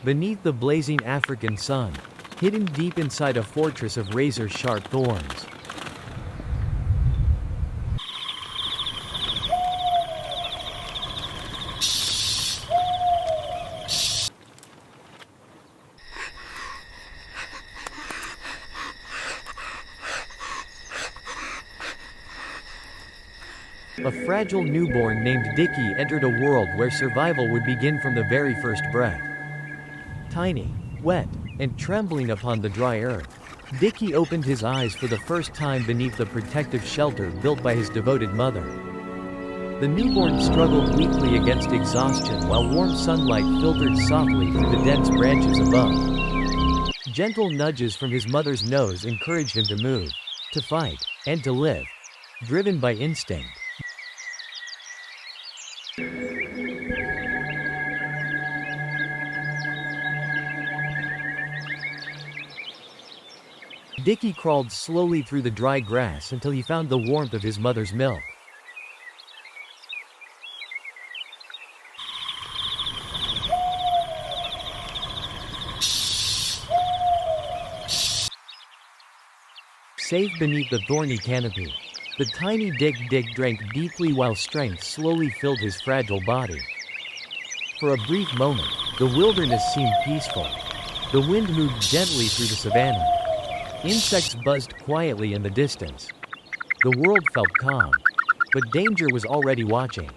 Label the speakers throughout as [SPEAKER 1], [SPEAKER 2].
[SPEAKER 1] beneath the blazing African sun, hidden deep inside a fortress of razor-sharp thorns. A fragile newborn named Dik-dik entered a world where survival would begin from the very first breath. Tiny, wet, and trembling upon the dry earth, Dik-dik opened his eyes for the first time beneath the protective shelter built by his devoted mother. The newborn struggled weakly against exhaustion while warm sunlight filtered softly through the dense branches above. Gentle nudges from his mother's nose encouraged him to move, to fight, and to live, driven by instinct. Dik-dik crawled slowly through the dry grass until he found the warmth of his mother's milk. Safe beneath the thorny canopy, the tiny Dik-dik drank deeply while strength slowly filled his fragile body. For a brief moment, the wilderness seemed peaceful. The wind moved gently through the savanna. Insects buzzed quietly in the distance. The world felt calm, but danger was already watching.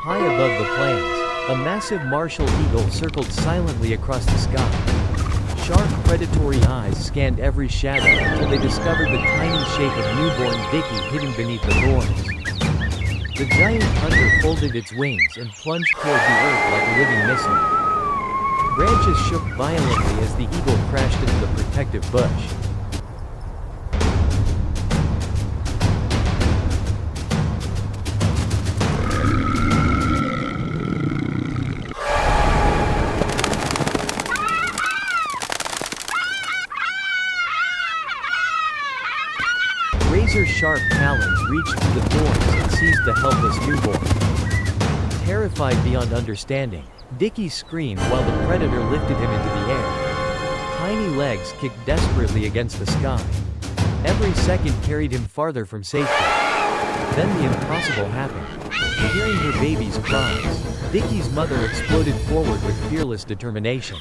[SPEAKER 1] High above the plains, a massive martial eagle circled silently across the sky. Sharp, predatory eyes scanned every shadow until they discovered the tiny shape of newborn Dik-dik hidden beneath the thorns. The giant hunter folded its wings and plunged toward the earth like a living missile. Branches shook violently as the eagle crashed into the protective bush. Razor-sharp talons reached through the thorns and seized the helpless newborn. Terrified beyond understanding, Dik-dik screamed while the predator lifted him into the air. Tiny legs kicked desperately against the sky. Every second carried him farther from safety. Then the impossible happened. Hearing her baby's cries, Dik-dik's mother exploded forward with fearless determination.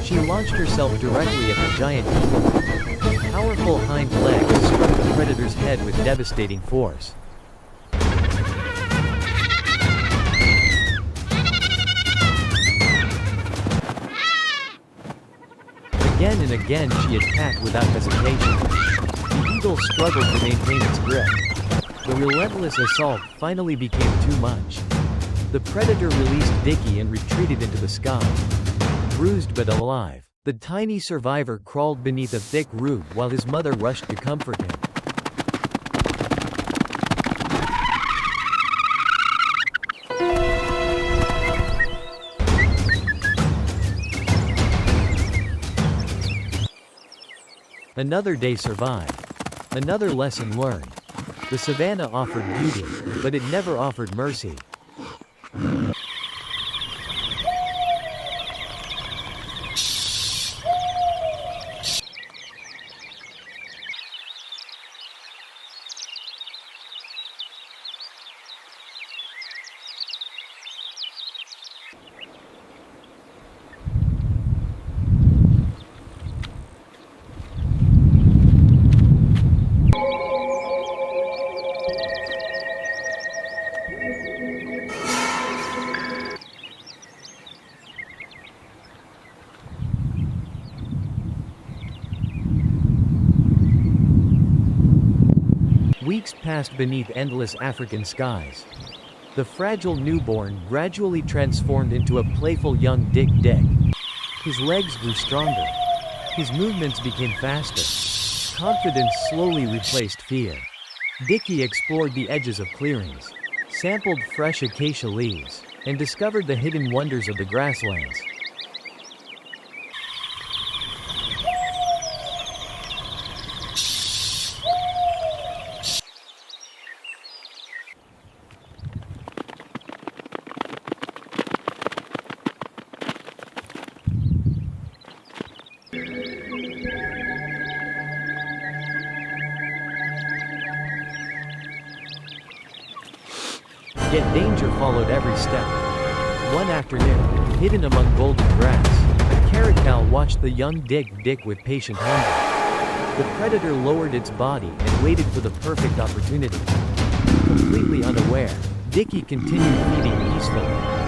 [SPEAKER 1] She launched herself directly at the giant eagle. Powerful hind legs struck the predator's head with devastating force. Again and again she attacked without hesitation. The eagle struggled to maintain its grip. The relentless assault finally became too much. The predator released Dik-dik and retreated into the sky. Bruised but alive, the tiny survivor crawled beneath a thick root while his mother rushed to comfort him. Another day survived. Another lesson learned. The savannah offered beauty, but it never offered mercy. Weeks passed beneath endless African skies. The fragile newborn gradually transformed into a playful young Dik-dik. His legs grew stronger. His movements became faster. Confidence slowly replaced fear. Dickie explored the edges of clearings, sampled fresh acacia leaves, and discovered the hidden wonders of the grasslands. Yet danger followed every step. One afternoon, hidden among golden grass, a caracal watched the young Dik-dik with patient hunger. The predator lowered its body and waited for the perfect opportunity. Completely unaware, Dickie continued feeding peacefully.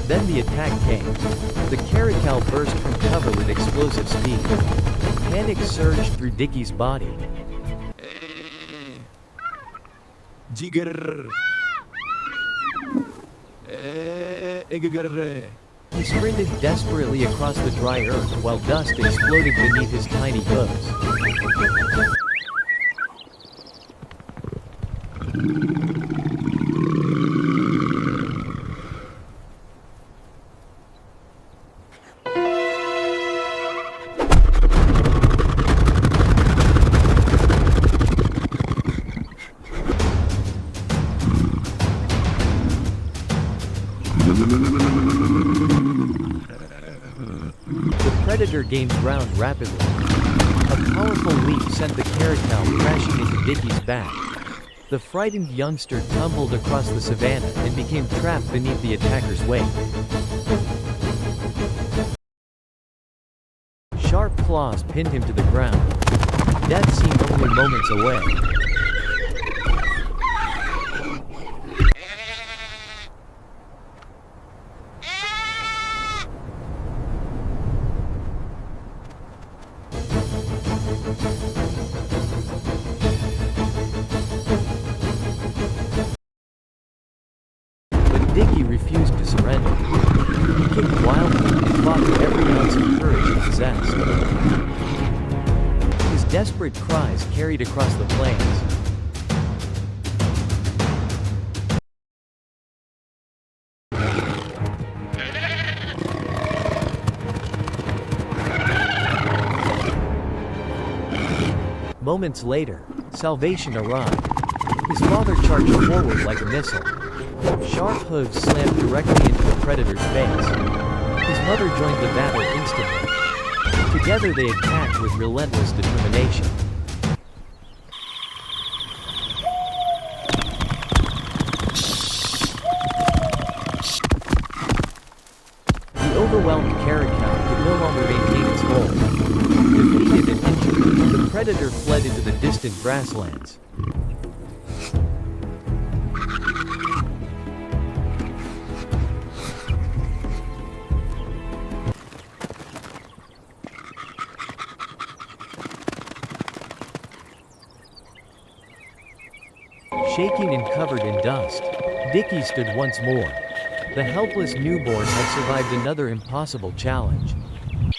[SPEAKER 1] Then the attack came. The caracal burst from cover with explosive speed. Panic surged through Dickie's body. He sprinted desperately across the dry earth while dust exploded beneath his tiny hooves. The predator gained ground rapidly. A powerful leap sent the caracal crashing into Dickie's back. The frightened youngster tumbled across the savannah and became trapped beneath the attacker's weight. Sharp claws pinned him to the ground. Death seemed only moments away. But Dickie refused to surrender. He kicked wildly and fought with every ounce of courage he possessed. His desperate cries carried across the plains. Moments later, salvation arrived. His father charged forward like a missile. Sharp hooves slammed directly into the predator's face. His mother joined the battle instantly. Together they attacked with relentless determination. The overwhelmed caracal could no longer maintain its hold. Defeated and injured, the predator fled into the distant grasslands. Shaking and covered in dust, Dickie stood once more. The helpless newborn had survived another impossible challenge.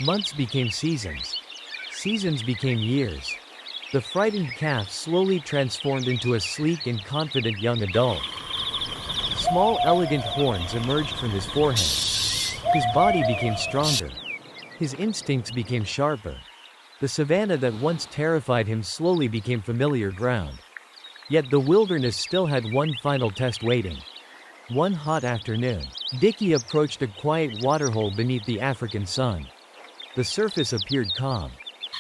[SPEAKER 1] Months became seasons. Seasons became years. The frightened calf slowly transformed into a sleek and confident young adult. Small, elegant horns emerged from his forehead. His body became stronger. His instincts became sharper. The savannah that once terrified him slowly became familiar ground. Yet the wilderness still had one final test waiting. One hot afternoon, Dickie approached a quiet waterhole beneath the African sun. The surface appeared calm.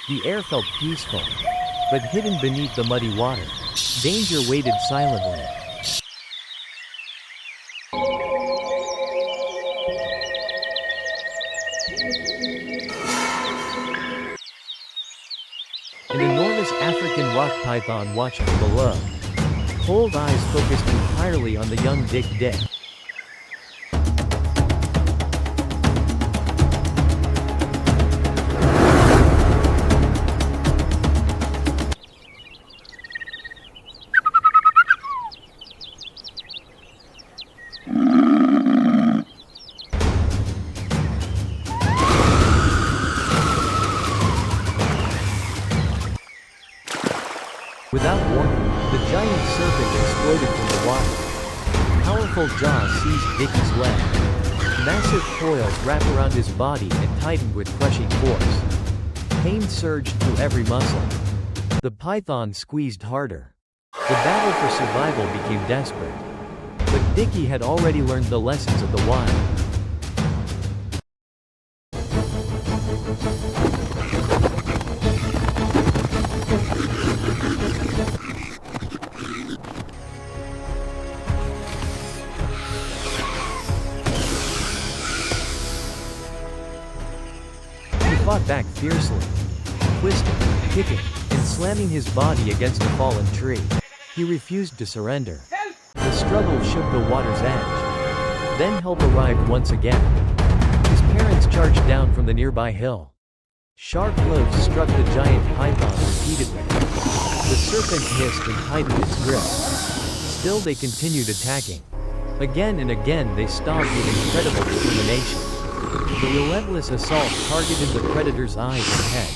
[SPEAKER 1] The air felt peaceful. But hidden beneath the muddy water, danger waited silently. An enormous African rock python watched from below. Cold eyes focused entirely on the young Dik-dik. Without warning, the giant serpent exploded from the water. Powerful jaws seized Dickie's leg. Massive coils wrapped around his body and tightened with crushing force. Pain surged through every muscle. The python squeezed harder. The battle for survival became desperate. But Dickie had already learned the lessons of the wild. He fought back fiercely, twisting, kicking, and slamming his body against a fallen tree. He refused to surrender. The struggle shook the water's edge. Then help arrived once again. His parents charged down from the nearby hill. Sharp blows struck the giant python repeatedly. The serpent hissed and tightened its grip. Still they continued attacking. Again and again they stomped with incredible determination. The relentless assault targeted the predator's eyes and head.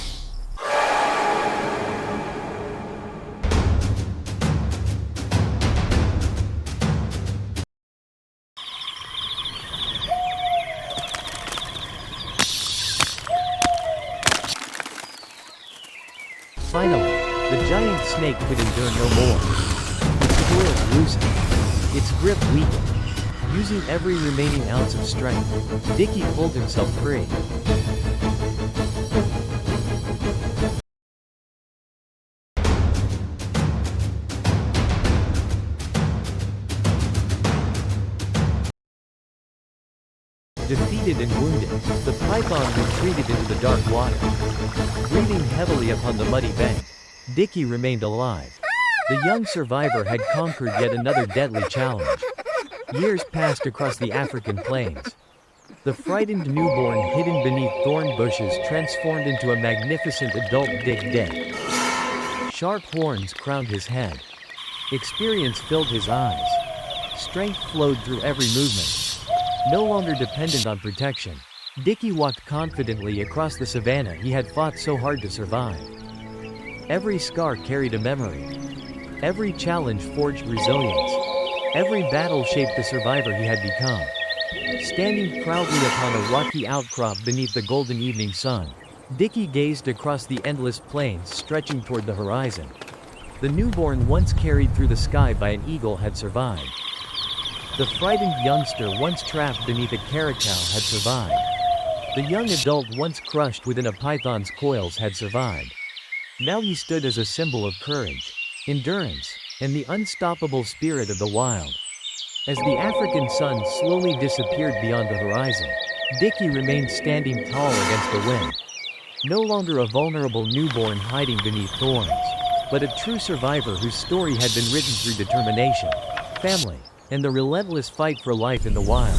[SPEAKER 1] Finally, the giant snake could endure no more. Its coils loosened. Its grip weakened. Using every remaining ounce of strength, Dickie pulled himself free. Defeated and wounded, the python retreated into the dark water. Breathing heavily upon the muddy bank, Dickie remained alive. The young survivor had conquered yet another deadly challenge. Years passed across the African plains. The frightened newborn hidden beneath thorn bushes transformed into a magnificent adult Dik-dik. Sharp horns crowned his head. Experience filled his eyes. Strength flowed through every movement. No longer dependent on protection, Dickie walked confidently across the savannah he had fought so hard to survive. Every scar carried a memory. Every challenge forged resilience. Every battle shaped the survivor he had become. Standing proudly upon a rocky outcrop beneath the golden evening sun, Dickie gazed across the endless plains stretching toward the horizon. The newborn once carried through the sky by an eagle had survived. The frightened youngster once trapped beneath a caracal had survived. The young adult once crushed within a python's coils had survived. Now he stood as a symbol of courage, endurance, and the unstoppable spirit of the wild. As the African sun slowly disappeared beyond the horizon, Dickie remained standing tall against the wind. No longer a vulnerable newborn hiding beneath thorns, but a true survivor whose story had been written through determination, family, and the relentless fight for life in the wild.